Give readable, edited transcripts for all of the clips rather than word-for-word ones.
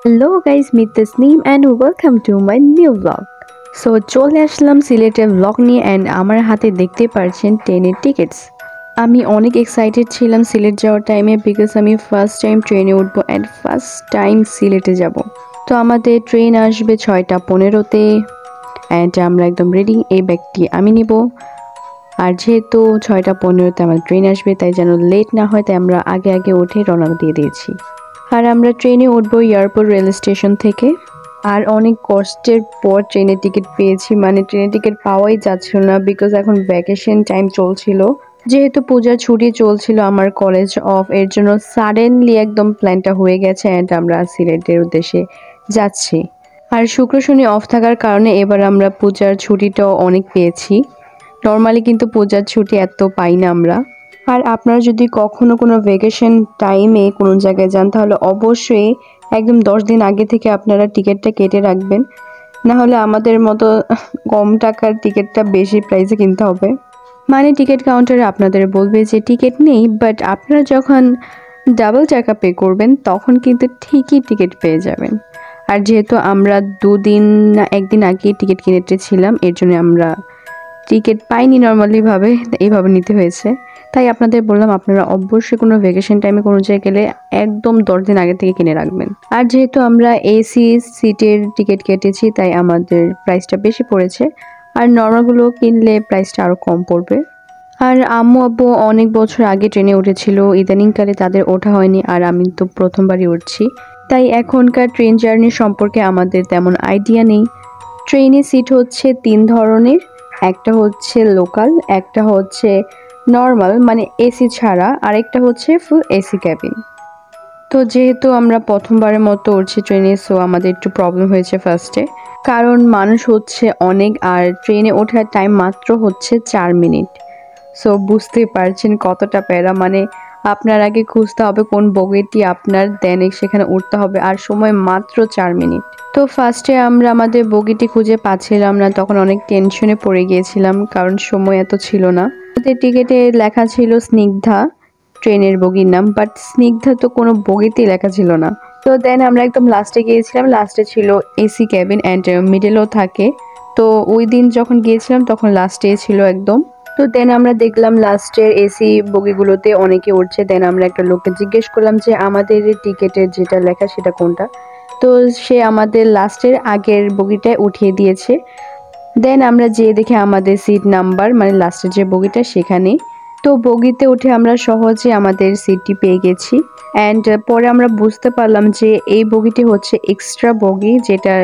Hello guys, meet Tasneem and welcome to my new vlog. So চলে আসলাম সিলেটের vlog নিয়ে and আমার হাতে দেখতে পাচ্ছেন ট্রেনের টিকিটস। আমি অনেক এক্সাইটেড ছিলাম সিলেট যাওয়ার টাইমে বিকজ আমি ফার্স্ট টাইম ট্রেনে উঠবো and ফার্স্ট টাইম সিলেটে যাব। তো আমাদের ট্রেন আসবে 6:15-তে and আমরা একদম রেডি। এই ব্যাগটি আমি নিব। আর যেহেতু 6:15-তে আমার ট্রেন আসবে তাই যেন লেট না হয় তাই আমরা আগে উঠে রওনা দিয়ে দিয়েছি। আর আমরা ট্রেনে উঠবো এয়ারপোর্ট রেল স্টেশন থেকে। আর অনেক কষ্টের পর ট্রেনের টিকিট পেয়েছি, মানে ট্রেনের টিকিট পাওয়াই যাচ্ছিল না বিকজ এখন ভ্যাকেশন টাইম চলছিল। যেহেতু পূজার ছুটি চলছিল আমার কলেজ অফ, এর জন্য সাডেনলি একদম প্ল্যানটা হয়ে গেছে অ্যান্ড আমরা সিলেটের উদ্দেশ্যে যাচ্ছি। আর শুক্র শনি অফ থাকার কারণে এবার আমরা পূজার ছুটিটাও অনেক পেয়েছি। নর্মালি কিন্তু পূজার ছুটি এত পাই না আমরা। আর আপনারা যদি কখনো কোনো ভ্যাকেশন টাইমে কোনো জায়গায় যান তাহলে অবশ্যই একদম 10 দিন আগে থেকে আপনারা টিকিটটা কেটে রাখবেন, না হলে আমাদের মতো কম টাকার টিকিটটা বেশি প্রাইসে কিনতে হবে। মানে টিকিট কাউন্টারে আপনাদের বলবে যে টিকিট নেই, বাট আপনারা যখন ডাবল টাকা পে করবেন তখন কিন্তু ঠিকই টিকিট পেয়ে যাবেন। আর যেহেতু আমরা 2 দিন না 1 দিন আগেই টিকিট কিনেছিলাম এর জন্য আমরা টিকিট পাইনি নর্মালিভাবে, এইভাবে নিতে হয়েছে। তাই আপনাদের বললাম আপনারা অবশ্যই কোনো ভ্যাকেশন টাইমে কোনো জায়গায় গেলে একদম 10 দিন আগে থেকে কিনে রাখবেন। আর যেহেতু আমরা এসি সিটের টিকিট কেটেছি তাই আমাদের প্রাইসটা বেশি পড়েছে, আর নর্মালগুলো কিনলে প্রাইসটা আরও কম পড়বে। আর আম্মু আব্বু অনেক বছর আগে ট্রেনে উঠেছিল, ইদানিংকালে তাদের ওঠা হয়নি আর আমি তো প্রথমবারই উঠছি, তাই এখনকার ট্রেন জার্নি সম্পর্কে আমাদের তেমন আইডিয়া নেই। ট্রেনের সিট হচ্ছে 3 ধরনের, একটা হচ্ছে লোকাল, একটা হচ্ছে নর্মাল মানে এসি ছাড়া, আরেকটা হচ্ছে ফুল এসি ক্যাবিন। তো যেহেতু আমরা প্রথমবারের মতো উঠছি ট্রেনে, সো আমাদের একটু প্রবলেম হয়েছে ফার্স্টে, কারণ মানুষ হচ্ছে অনেক আর ট্রেনে ওঠার টাইম মাত্র হচ্ছে 4 মিনিট। সো বুঝতে পারছেন কতটা প্যারা, মানে আপনার আগে খুঁজতে হবে কোন বগিটি আপনার, দেন সেখানে উঠতে হবে, আর সময় মাত্র 4 মিনিট। তো ফার্স্টে আমরা আমাদের বগিটি খুঁজে পাচ্ছিলাম না, তখন অনেক টেনশনে পড়ে গিয়েছিলাম কারণ সময় এত ছিল না। আমাদের টিকিটে লেখা ছিল স্নিগ্ধা ট্রেনের বগির নাম, বাট স্নিগ্ধা তো কোনো বগিতেই লেখা ছিল না। তো দেন আমরা একদম লাস্টে গিয়েছিলাম, লাস্টে ছিল এসি ক্যাবিন অ্যান্ড মিডেলও থাকে। তো ওই দিন যখন গিয়েছিলাম তখন লাস্টে ছিল একদম। তো দেন আমরা দেখলাম লাস্টের এসি বগিগুলোতে অনেকে উঠছে, দেন আমরা একটা লোককে জিজ্ঞেস করলাম যে আমাদের টিকিটের যেটা লেখা সেটা কোনটা। তো সে আমাদের লাস্টের আগের বগিটায় উঠিয়ে দিয়েছে। দেন আমরা যেয়ে দেখি আমাদের সিট নাম্বার মানে লাস্টের যে বগিটা সেখানে। তো বগিতে উঠে আমরা সহজে আমাদের সিটটি পেয়ে গেছি অ্যান্ড পরে আমরা বুঝতে পারলাম যে এই বগিটি হচ্ছে এক্সট্রা বগি, যেটার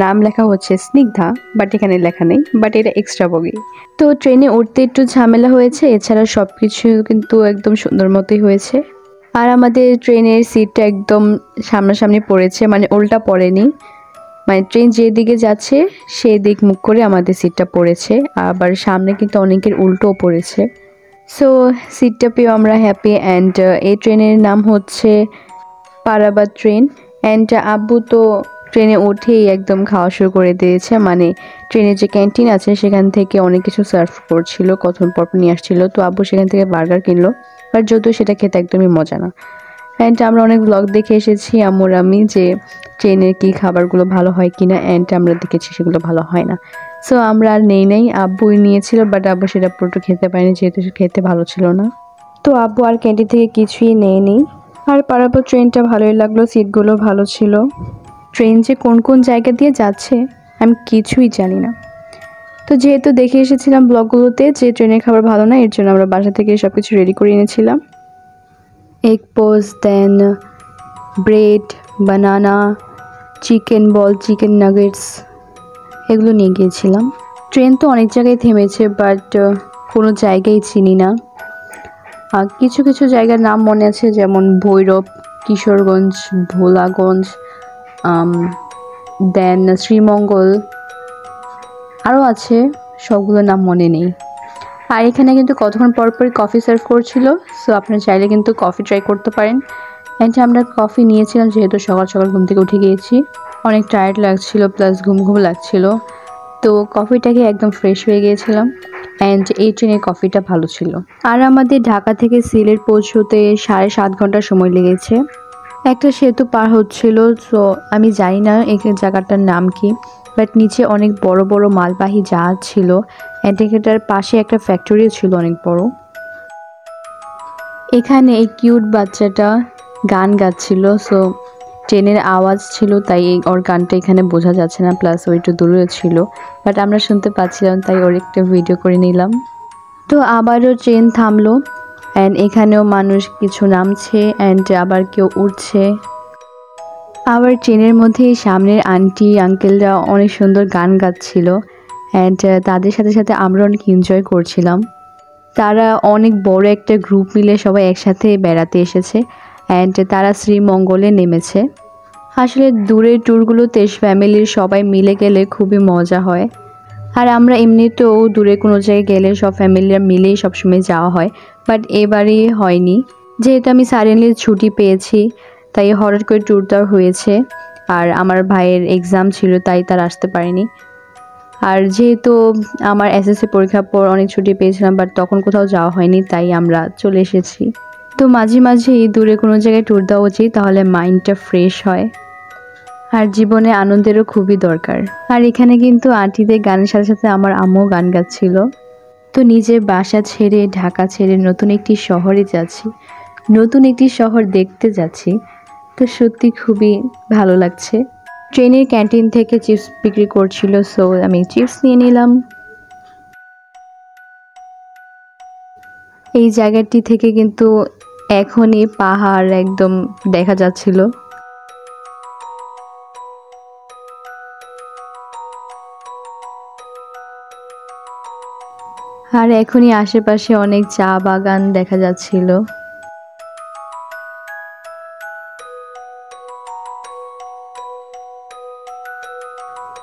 নাম লেখা হচ্ছে স্নিগ্ধা, বাট এখানে লেখা নেই, বাট এটা এক্সট্রা বগি। তো ট্রেনে উঠতে একটু ঝামেলা হয়েছে, এছাড়া সব কিছু কিন্তু একদম সুন্দর মতোই হয়েছে। আর আমাদের ট্রেনের সিটটা একদম সামনাসামনি পড়েছে, মানে উল্টা পড়েনি, মানে ট্রেন যেদিকে যাচ্ছে সেই দিক মুখ করে আমাদের সিটটা পড়েছে, আবার সামনে কিন্তু অনেকের উল্টোও পড়েছে। সো সিটটা পেয়েও আমরা হ্যাপি অ্যান্ড এই ট্রেনের নাম হচ্ছে পারাবাদ ট্রেন। অ্যান্ড আব্বু তো ট্রেনে উঠেই একদম খাওয়া শুরু করে দিয়েছে, মানে ট্রেনের যে ক্যান্টিন আছে সেখান থেকে অনেক কিছু সার্ভ করছিল, কখন পর নিয়ে আসছিল। তো আব্বু সেখান থেকে বার্গার কিনলো, বাট যদিও সেটা খেতে একদমই মজা না। অ্যান্ড আমরা অনেক ব্লগ দেখে এসেছি আম্মুর আমি যে ট্রেনের কী খাবারগুলো ভালো হয় কিনা, অ্যান্ড আমরা দেখেছি সেগুলো ভালো হয় না। সো আমরা আর নেই আব্বুই নিয়েছিল, বাট আব্বু সেটা পুরোটা খেতে পারেনি যেহেতু খেতে ভালো ছিল না। তো আব্বু আর ক্যান্টিন থেকে কিছুই নেয়নি। আর পারাপার ট্রেনটা ভালোই লাগলো, সিটগুলো ভালো ছিল। ট্রেন যে কোন কোন জায়গা দিয়ে যাচ্ছে আমি কিছুই জানি না। তো যেহেতু দেখে এসেছিলাম ব্লগগুলোতে যে ট্রেনের খাবার ভালো না, এর জন্য আমরা বাসা থেকে সব কিছু রেডি করে এনেছিলাম। এগ পোস্ট, দেন ব্রেড, বানানা, চিকেন বল, চিকেন নাগেটস, এগুলো নিয়ে গিয়েছিলাম। ট্রেন তো অনেক জায়গায় থেমেছে, বাট কোনো জায়গায় চিনি না। কিছু কিছু জায়গার নাম মনে আছে, যেমন ভৈরব, কিশোরগঞ্জ, ভোলাগঞ্জ, দেন শ্রীমঙ্গল, আরও আছে, সবগুলোর নাম মনে নেই। আর এখানে কিন্তু কতক্ষণ পর পরই কফি সার্ভ করছিল, সো আপনারা চাইলে কিন্তু কফি ট্রাই করতে পারেন। অ্যান্ড আমরা কফি নিয়েছিলাম যেহেতু সকাল সকাল ঘুম থেকে উঠে গিয়েছি, অনেক টায়ার্ড লাগছিল প্লাস ঘুম ঘুম লাগছিল, তো কফিটাকে একদম ফ্রেশ হয়ে গিয়েছিলাম। অ্যান্ড এই ট্রেনের কফিটা ভালো ছিল। আর আমাদের ঢাকা থেকে সিলেট পৌঁছতে 7.5 ঘন্টা সময় লেগেছে। একটা সেতু পার হচ্ছিল, সো আমি জানি না এই জায়গাটার নাম কি, বাট নিচে অনেক বড় বড় মালবাহী জাহাজ ছিল অ্যান্ড এটার পাশে একটা ফ্যাক্টরিও ছিল অনেক বড়। এখানে এই কিউট বাচ্চাটা গান গাচ্ছিল, সো ট্রেনের আওয়াজ ছিল তাই ওর গানটা এখানে বোঝা যাচ্ছে না, প্লাস ও একটু দূরেও ছিল, বাট আমরা শুনতে পাচ্ছিলাম তাই ওর একটা ভিডিও করে নিলাম। তো আবারও ট্রেন থামলো অ্যান্ড এখানেও মানুষ কিছু নামছে অ্যান্ড আবার কেউ উঠছে। আবার ট্রেনের মধ্যে সামনের আন্টি আঙ্কেলরা অনেক সুন্দর গান গাচ্ছিল অ্যান্ড তাদের সাথে সাথে আমরা অনেক এনজয় করছিলাম। তারা অনেক বড় একটা গ্রুপ মিলে সবাই একসাথে বেড়াতে এসেছে অ্যান্ড তারা শ্রীমঙ্গলে নেমেছে। আসলে দূরের ট্যুরগুলোতে ফ্যামিলির সবাই মিলে গেলে খুবই মজা হয়। আর আমরা এমনিতেও দূরে কোনো জায়গায় গেলে সব ফ্যামিলিরা মিলেই সবসময় যাওয়া হয়, বাট এবারই হয়নি। যেহেতু আমি সাডেনলি ছুটি পেয়েছি তাই হঠাৎ করে ট্যুর দেওয়া হয়েছে, আর আমার ভাইয়ের এক্সাম ছিল তাই তার আসতে পারেনি। আর যেহেতু আমার এসএসসি পরীক্ষার পর অনেক ছুটি পেয়েছিলাম, বাট তখন কোথাও যাওয়া হয়নি তাই আমরা চলে এসেছি। তো মাঝে মাঝে এই দূরে কোনো জায়গায় ট্যুর দেওয়া উচিত, তাহলে মাইন্ডটা ফ্রেশ হয় আর জীবনে আনন্দেরও খুবই দরকার। আর এখানে কিন্তু আন্টিদের গানের সাথে সাথে আমার আম্মু গান গাচ্ছিল। তো নিজের বাসা ছেড়ে ঢাকা ছেড়ে নতুন একটি শহরে যাচ্ছি, নতুন একটি শহর দেখতে যাচ্ছি, তো সত্যি খুবই ভালো লাগছে। ট্রেনের ক্যান্টিন থেকে চিপস বিক্রি করছিল, সো আমি চিপস নিয়ে নিলাম। এই জায়গাটি থেকে কিন্তু এখনই পাহাড় একদম দেখা যাচ্ছিল। আর এখনই আশেপাশে অনেক চা বাগান দেখা যাচ্ছিল।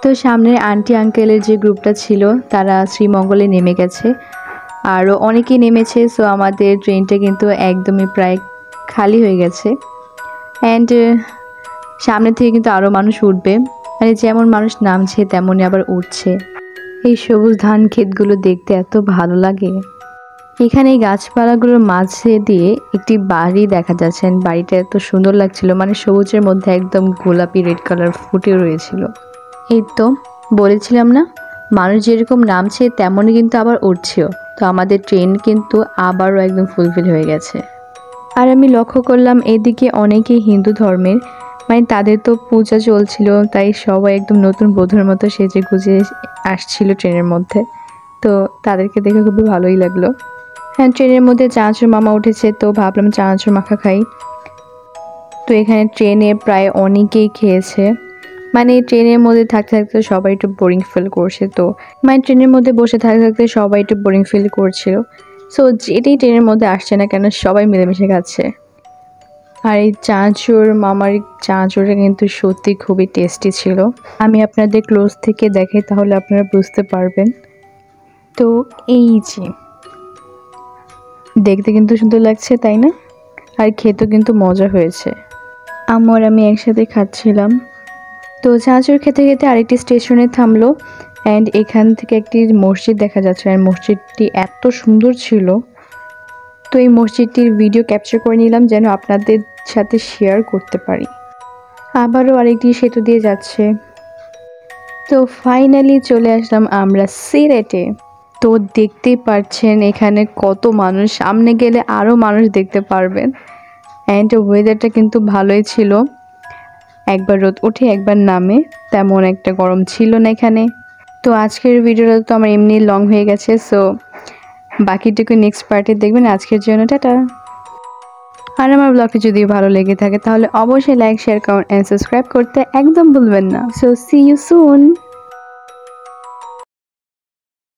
তো সামনের আন্টি আঙ্কেলের যে গ্রুপটা ছিল তারা শ্রীমঙ্গলে নেমে গেছে, আরও অনেকেই নেমেছে, সো আমাদের ট্রেনটা কিন্তু একদমই প্রায় খালি হয়ে গেছে অ্যান্ড সামনে থেকে কিন্তু আরও মানুষ উঠবে, মানে যেমন মানুষ নামছে তেমনই আবার উঠছে। এই সবুজ ধান ক্ষেতগুলো দেখতে এত ভালো লাগে। এখানে এই গাছপালাগুলোর মাঝে দিয়ে একটি বাড়ি দেখা যাচ্ছে, বাড়িটা এত সুন্দর লাগছিল, মানে সবুজের মধ্যে একদম গোলাপি রেড কালার ফুটে রয়েছিল। এই তো বলেছিলাম না, মানুষ যেরকম নামছে তেমনই কিন্তু আবার উঠছেও, তো আমাদের ট্রেন কিন্তু আবারও একদম ফুলফিল হয়ে গেছে। আর আমি লক্ষ্য করলাম এদিকে অনেকেই হিন্দু ধর্মের, মানে তাদের তো পূজা চলছিল, তাই সবাই একদম নতুন বধূর মতো সেজে গুজে আসছিল ট্রেনের মধ্যে, তো তাদেরকে দেখে খুবই ভালোই লাগলো। হ্যাঁ, ট্রেনের মধ্যে চানাচুর মামা উঠেছে, তো ভাবলাম চানাচুর মাখা খাই। তো এখানে ট্রেনে প্রায় অনেকেই খেয়েছে, মানে ট্রেনের মধ্যে থাকতে থাকতে সবাই একটু বোরিং ফিল করছে, তো মানে ট্রেনের মধ্যে বসে থাকতে থাকতে সবাই একটু বোরিং ফিল করছিল, সো যেটাই ট্রেনের মধ্যে আসছে না কেন সবাই মিলেমিশে খাচ্ছে। আর এই চানাচুর মামার চানাচুরটা কিন্তু সত্যি খুবই টেস্টি ছিল। আমি আপনাদের ক্লোজ থেকে দেখাই তাহলে আপনারা বুঝতে পারবেন। তো এই যে দেখতে কিন্তু সুন্দর লাগছে তাই না, আর খেতেও কিন্তু মজা হয়েছে। আম্মু আর আমি একসাথে খাচ্ছিলাম। তো চানাচুর খেতে খেতে আরেকটি স্টেশনে থামলো অ্যান্ড এখান থেকে একটি মসজিদ দেখা যাচ্ছে, আর মসজিদটি এত সুন্দর ছিল। তো এই মসজিদটির ভিডিও ক্যাপচার করে নিলাম যেন আপনাদের সাথে শেয়ার করতে পারি। আবারও আরেকটি সেতু দিয়ে যাচ্ছে। তো ফাইনালি চলে আসলাম আমরা সিলেটে। তো দেখতেই পাচ্ছেন এখানে কত মানুষ, সামনে গেলে আরও মানুষ দেখতে পারবেন অ্যান্ড ওয়েদারটা কিন্তু ভালোই ছিল, একবার রোদ উঠে একবার নামে, তেমন একটা গরম ছিল না এখানে। তো আজকের ভিডিওটা তো আমার এমনি লং হয়ে গেছে, সো বাকিটুকু নেক্সট পার্টে দেখবেন। আজকের জন্য টাটা। আর আমার ব্লগটি যদি ভালো লেগে থাকে তাহলে অবশ্যই like, share, comment and subscribe করতে একদম ভুলবেন না। So see you soon.